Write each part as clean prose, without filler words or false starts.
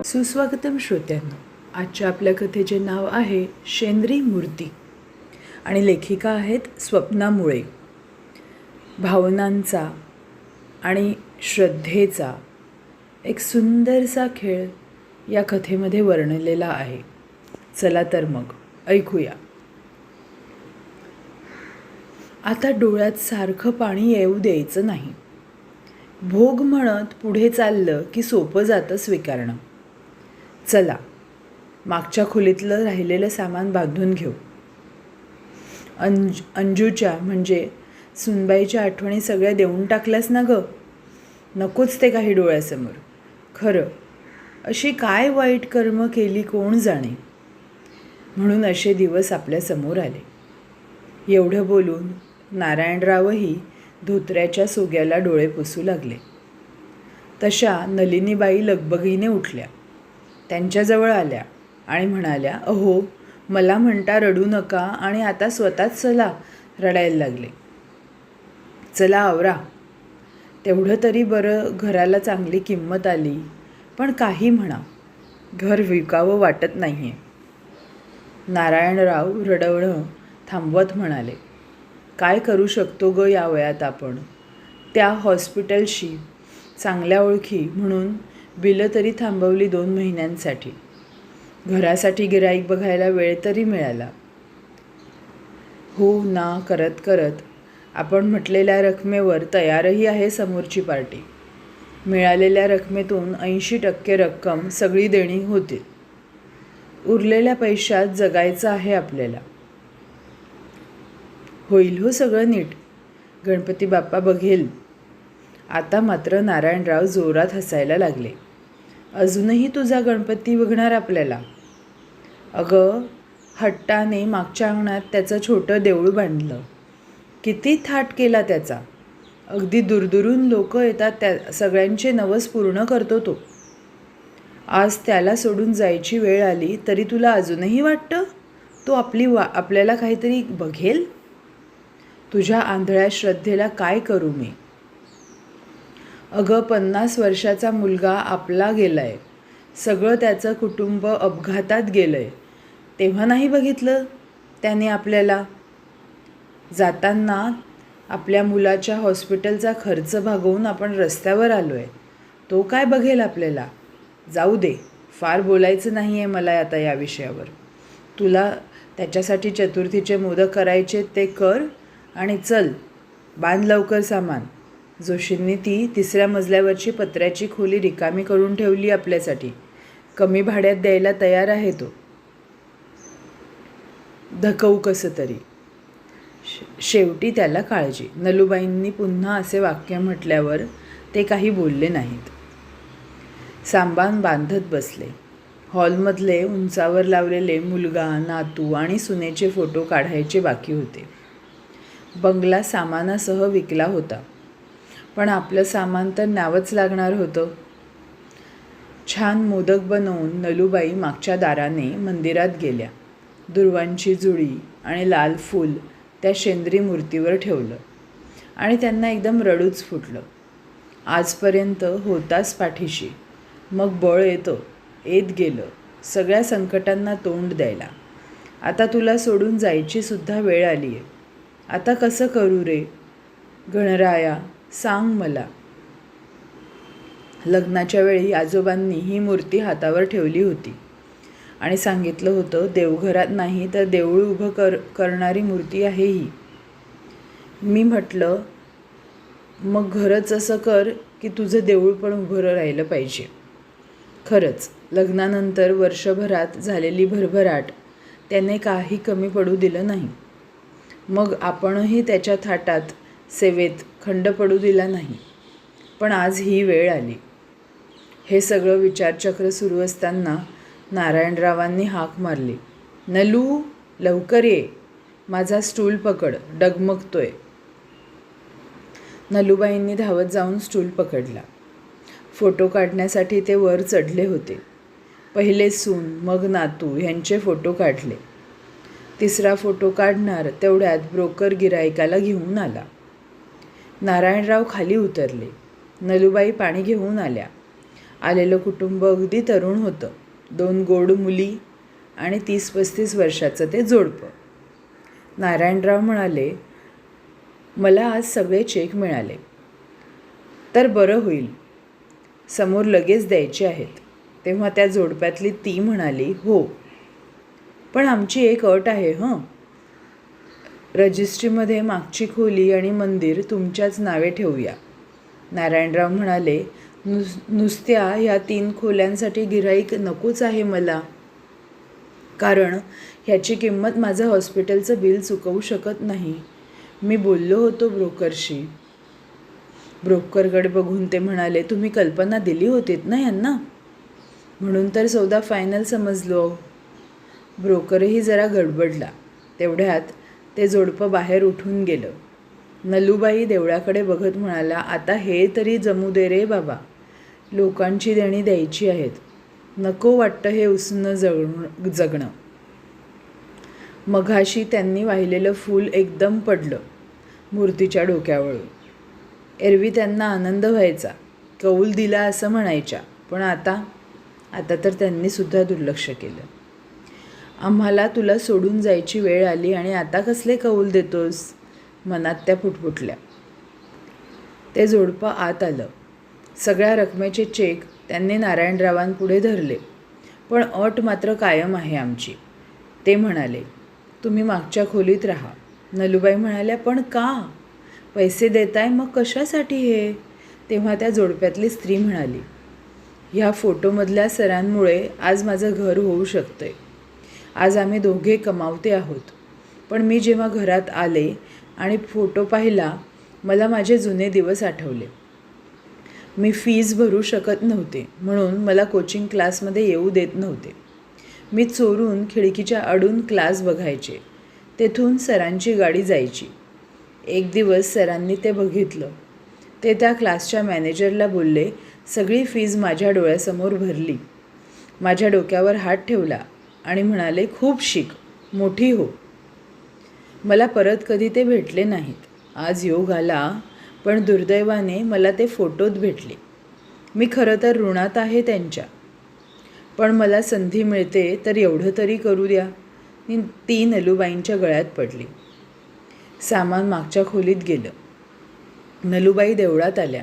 सुस्वागतम श्रोत्यांनो. आजच्या आपल्या कथेचे नाव आहे शेंद्री मूर्ती आणि लेखिका आहेत स्वप्ना मुळे. भावनांचा आणि श्रद्धेचा एक सुंदरसा खेळ या कथेमध्ये वर्णलेला आहे. चला तर मग ऐकूया. आता डोळ्यात सारखं पाणी येऊ द्यायचं नाही. भोग म्हणत पुढे चाललं की सोपं जातं स्वीकारणं. चला मागच्या खोलीतलं राहिलेलं सामान बांधून घेऊ. अंजूच्या म्हणजे सुनबाईच्या आठवणी सगळ्या देऊन टाकल्यास ना गं. नकोच ते काही डोळ्यासमोर. खरं अशी काय वाईट कर्म केली कोण जाणे. म्हणून असे दिवस आपल्यासमोर आले. एवढं बोलून नारायणरावही धोत्र्याच्या सोग्याला डोळे पुसू लागले. तशा नलिनीबाई लगबगीने उठल्या, त्यांच्याजवळ आल्या आणि म्हणाल्या, अहो मला म्हणता रडू नका आणि आता स्वतःच चला रडायला लागले. चला आवरा. तेवढं तरी बरं घराला चांगली किंमत आली. पण काही म्हणा, घर विकावं वाटत नाही आहे. नारायणराव रडवणं थांबवत म्हणाले, काय करू शकतो ग या वयात आपण. त्या हॉस्पिटलशी चांगल्या ओळखी म्हणून बिलं तरी थांबवली 2 महिन्यांसाठी. घरासाठी गिऱ्हाईक बघायला वेळ तरी मिळाला. हो ना करत करत आपण म्हटलेल्या रकमेवर तयारही आहे समोरची पार्टी. मिळालेल्या रकमेतून 80% रक्कम सगळी देणी होती. उरलेल्या पैशात जगायचं आहे आपल्याला. होईल हो सगळं नीट. गणपती बाप्पा बघेल. आता मात्र नारायणराव जोरात हसायला लागले. अजूनही तुझा गणपती बघणार आपल्याला. अगं हट्टाने मागच्या अंगणात त्याचं छोटं देऊळ बांधलं. किती थाट केला त्याचा. अगदी दूरदूरून लोक येतात. त्या सगळ्यांचे नवस पूर्ण करतो तो. आज त्याला सोडून जायची वेळ आली तरी तुला अजूनही वाटतं तो आपल्याला काहीतरी बघेल. तुझ्या आंधळ्या श्रद्धेला काय करू मी. अगं 50 वर्षाचा मुलगा आपला गेलाय. सगळं त्याचं कुटुंब अपघातात गेलंय. तेव्हा नाही बघितलं त्याने आपल्याला. जाताना आपल्या मुलाच्या हॉस्पिटलचा खर्च भागवून आपण रस्त्यावर आलो आहे. तो काय बघेल आपल्याला. जाऊ दे, फार बोलायचं नाही आहे मला आता या विषयावर. तुला त्याच्यासाठी चतुर्थीचे मोदक करायचे ते कर आणि चल बांध लवकर सामान. जोशींनी ती 3ऱ्या मजल्यावरची पत्र्याची खोली रिकामी करून ठेवली आपल्यासाठी. कमी भाड्यात द्यायला तयार आहे तो. धकवू कसं तरी. शेवटी त्याला काळजी. नलूबाईंनी पुन्हा असे वाक्य म्हटल्यावर ते काही बोलले नाहीत. सामान बांधत बसले. हॉलमधले उंचावर लावलेले मुलगा, नातू आणि सुनेचे फोटो काढायचे बाकी होते. बंगला सामानासह विकला होता. पण आपलं सामान तर न्यावंच लागणार होतं. छान मोदक बनवून नलूबाई मागच्या दाराने मंदिरात गेल्या. दुर्वांची जुडी आणि लाल फूल त्या शेंद्री मूर्तीवर ठेवलं आणि त्यांना एकदम रडूच फुटलं. आजपर्यंत होताच पाठीशी, मग बळ येतं, येत गेलं सगळ्या संकटांना तोंड द्यायला. आता तुला सोडून जायची सुद्धा वेळ आली आहे. आता कसं करू रे गणराया, सांग मला. लग्नाच्या वेळी आजोबांनी ही मूर्ती हातावर ठेवली होती आणि सांगितलं होतं, देवघरात नाही तर देऊळ उभं करणारी मूर्ती आहे ही. मी म्हटलं, मग घरच असं कर की तुझं देऊळ पण उभं राहिलं पाहिजे. खरंच लग्नानंतर वर्षभरात झालेली भरभराट त्याने काही कमी पडू दिलं नाही. मग आपणही त्याच्या थाटात सेवेत खंड पडू दिला नाही. पण आज ही वेळ आली. हे सगळं विचारचक्र सुरू असताना नारायणरावांनी हाक मारली, नलू लवकर ये, माझा स्टूल पकड, डगमगतोय. नलूबाईंनी धावत जाऊन स्टूल पकडला. फोटो काढण्यासाठी ते वर चढले होते. पहिले सून मग नातू ह्यांचे फोटो काढले. 3रा फोटो काढणार तेवढ्यात ब्रोकर गिऱ्हाईकाला घेऊन आला. नारायणराव खाली उतरले. नलूबाई पाणी घेऊन आल्या आलेलं कुटुंब अगदी तरुण होतं. 2 गोड मुली आणि 30-35 वर्षाचं ते जोडपं. नारायणराव म्हणाले, मला आज सगळे चेक मिळाले तर बरं होईल. समोर लगेच द्यायचे आहेत. तेव्हा त्या जोडप्यातली ती म्हणाली, हो, पण आमची एक अट आहे हं. रजिस्ट्रीमध्ये मागची खोली आणि मंदिर तुमच्याच नावे ठेवूया. नारायणराव म्हणाले, नुसत्या ह्या 3 खोल्यांसाठी गिऱ्हाईक नकोच आहे मला, कारण ह्याची किंमत माझं हॉस्पिटलचं बिल चुकवू शकत नाही. मी बोललो होतो ब्रोकरशी. ब्रोकरकडे बघून ते म्हणाले, तुम्ही कल्पना दिली होतीत ना यांना, म्हणून तर सौदा फायनल समजलो. ब्रोकरही जरा गडबडला. तेवढ्यात ते जोडपं बाहेर उठून गेलं. नलूबाई देवळाकडे बघत म्हणाला, आता हे तरी जमू दे रे बाबा. लोकांची देणी द्यायची आहेत. नको वाटतं हे उसनं जगणं. मघाशी त्यांनी वाहिलेलं फूल एकदम पडलं मूर्तीच्या डोक्यावरून. एरवी त्यांना आनंद व्हायचा, कौल दिला असं म्हणायच्या, पण आता तर त्यांनी सुद्धा दुर्लक्ष केलं. आम्हाला तुला सोडून जायची वेळ आली आणि आता कसले कौल देतोस, मनात त्या फुटफुटल्या. ते जोडपं आत आलं. सगळ्या रकमेचे चेक त्यांनी नारायणरावांपुढे धरले. पण अट मात्र कायम आहे आमची. ते म्हणाले, तुम्ही मागच्या खोलीत राहा. नलूबाई म्हणाल्या, पण का? पैसे देताय मग कशासाठी हे? तेव्हा त्या जोडप्यातली स्त्री म्हणाली, ह्या फोटोमधल्या सरांमुळे आज माझं घर होऊ शकतंय. आज आम्ही दोघे कमावते आहोत. पण मी जेव्हा घरात आले आणि फोटो पाहिला, मला माझे जुने दिवस आठवले. मी फीज भरू शकत नव्हते, म्हणून मला कोचिंग क्लासमध्ये येऊ देत नव्हते. मी चोरून खिडकीच्या आडून क्लास बघायचे. तेथून सरांची गाडी जायची. एक दिवस सरांनी ते बघितलं. ते त्या क्लासच्या मॅनेजरला बोलले, सगळी फीज माझ्या डोळ्यासमोर भरली. माझ्या डोक्यावर हात ठेवला आणि म्हणाले, खूप शिक, मोठी हो. मला परत कधी ते भेटले नाहीत. आज योग आला, पण दुर्दैवाने मला ते फोटोत भेटले. मी खरं तर ऋणात आहे त्यांच्या, पण मला संधी मिळते तर एवढं तरी करू द्या. ती नलूबाईंच्या गळ्यात पडली. सामान मागच्या खोलीत गेलं. नलूबाई देवळात आल्या.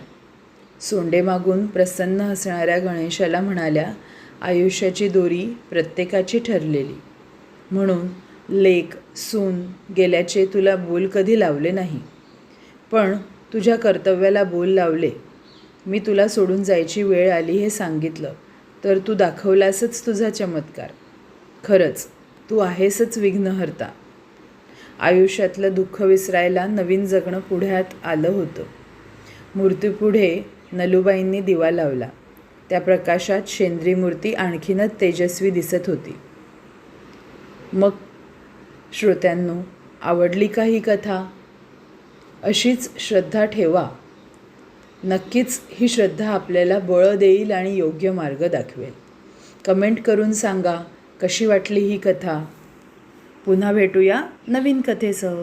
सोंडे मागून प्रसन्न हसणाऱ्या गणेशाला म्हणाल्या, आयुष्याची दोरी प्रत्येकाची ठरलेली, म्हणून लेक सून गेल्याचे तुला बोल कधी लावले नाही, पण तुझ्या कर्तव्याला बोल लावले. मी तुला सोडून जायची वेळ आली हे सांगितलं तर तू दाखवलासच तुझा चमत्कार. खरंच तू आहेसच विघ्नहर्ता. आयुष्यातलं दुःख विसरायला नवीन जगणं पुढ्यात आलं होतं. मूर्तीपुढे नलूबाईंनी दिवा लावला. त्या प्रकाशात शेंद्री मूर्ती आणखीनच तेजस्वी दिसत होती. मग श्रोत्यांनो, आवडली का ही कथा? अशीच श्रद्धा ठेवा. नक्कीच ही श्रद्धा आपल्याला बळ देईल आणि योग्य मार्ग दाखवेल. कमेंट करून सांगा कशी वाटली ही कथा. पुन्हा भेटूया नवीन कथेसह.